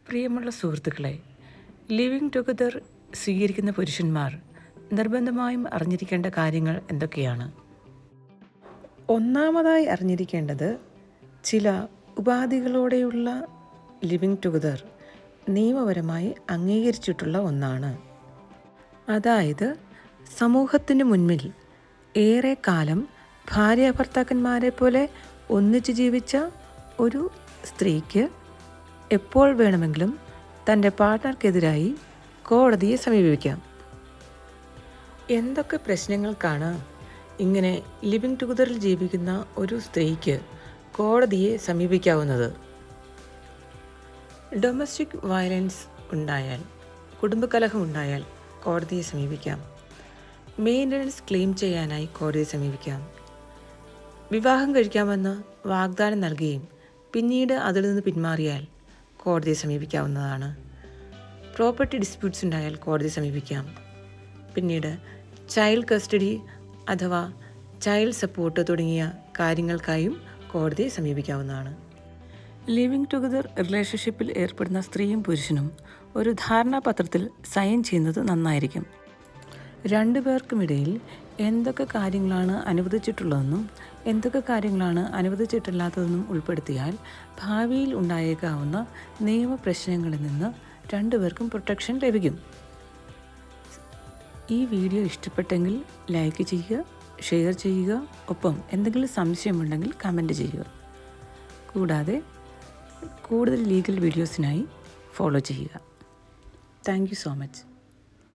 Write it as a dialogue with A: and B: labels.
A: പ്രിയമുള്ള സുഹൃത്തുക്കളെ, living together സ്വീകരിക്കുന്ന പുരുഷന്മാർ നിർബന്ധമായും അറിഞ്ഞിരിക്കേണ്ട കാര്യങ്ങൾ എന്തൊക്കെയാണ്? ഒന്നാമതായി അറിഞ്ഞിരിക്കേണ്ടത്, ചില ഉപാധികളോടെയുള്ള ലിവിങ് ടുഗദർ നിയമപരമായി അംഗീകരിച്ചിട്ടുള്ള ഒന്നാണ്. അതായത്, സമൂഹത്തിന് മുൻപിൽ ഏറെ കാലം ഭാര്യാഭർത്താക്കന്മാരെ പോലെ ഒന്നിച്ചു ജീവിച്ച ഒരു സ്ത്രീക്ക് എപ്പോൾ വേണമെങ്കിലും തൻ്റെ പാർട്ട്ണർക്കെതിരായി കോടതിയെ സമീപിക്കാം. എന്തൊക്കെ പ്രശ്നങ്ങൾക്കാണ് ഇങ്ങനെ ലിവിങ് ടുഗദറിൽ ജീവിക്കുന്ന ഒരു സ്ത്രീക്ക് കോടതിയെ സമീപിക്കാവുന്നത്? ഡൊമസ്റ്റിക് വയലൻസ് ഉണ്ടായാൽ, കുടുംബകലഹം ഉണ്ടായാൽ കോടതിയെ സമീപിക്കാം. മെയിൻ്റനൻസ് ക്ലെയിം ചെയ്യാനായി കോടതിയെ സമീപിക്കാം. വിവാഹം കഴിക്കാമെന്ന് വാഗ്ദാനം നൽകുകയും പിന്നീട് അതിൽ നിന്ന് പിന്മാറിയാൽ കോടതിയെ സമീപിക്കാവുന്നതാണ്. പ്രോപ്പർട്ടി ഡിസ്പ്യൂട്ട്സ് ഉണ്ടായാൽ കോടതിയെ സമീപിക്കാം. പിന്നീട് ചൈൽഡ് കസ്റ്റഡി അഥവാ ചൈൽഡ് സപ്പോർട്ട് തുടങ്ങിയ കാര്യങ്ങൾക്കായും കോടതിയെ സമീപിക്കാവുന്നതാണ്. ലിവിങ് ടുഗദർ റിലേഷൻഷിപ്പിൽ ഏർപ്പെടുന്ന സ്ത്രീയും പുരുഷനും ഒരു ധാരണാപത്രത്തിൽ സൈൻ ചെയ്യുന്നത് നന്നായിരിക്കും. രണ്ടുപേർക്കുമിടയിൽ എന്തൊക്കെ കാര്യങ്ങളാണ് അനുവദിച്ചിട്ടുള്ളതെന്നും എന്തൊക്കെ കാര്യങ്ങളാണ് അനുവദിച്ചിട്ടില്ലാത്തതെന്നും ഉൾപ്പെടുത്തിയാൽ ഭാവിയിൽ ഉണ്ടായേക്കാവുന്ന നിയമപ്രശ്നങ്ങളിൽ നിന്ന് രണ്ടുപേർക്കും പ്രൊട്ടക്ഷൻ ലഭിക്കും. ഈ വീഡിയോ ഇഷ്ടപ്പെട്ടെങ്കിൽ ലൈക്ക് ചെയ്യുക, ഷെയർ ചെയ്യുക, ഒപ്പം എന്തെങ്കിലും സംശയമുണ്ടെങ്കിൽ കമൻറ്റ് ചെയ്യുക. കൂടാതെ കൂടുതൽ ലീഗൽ വീഡിയോസിനായി ഫോളോ ചെയ്യുക. Thank you so much.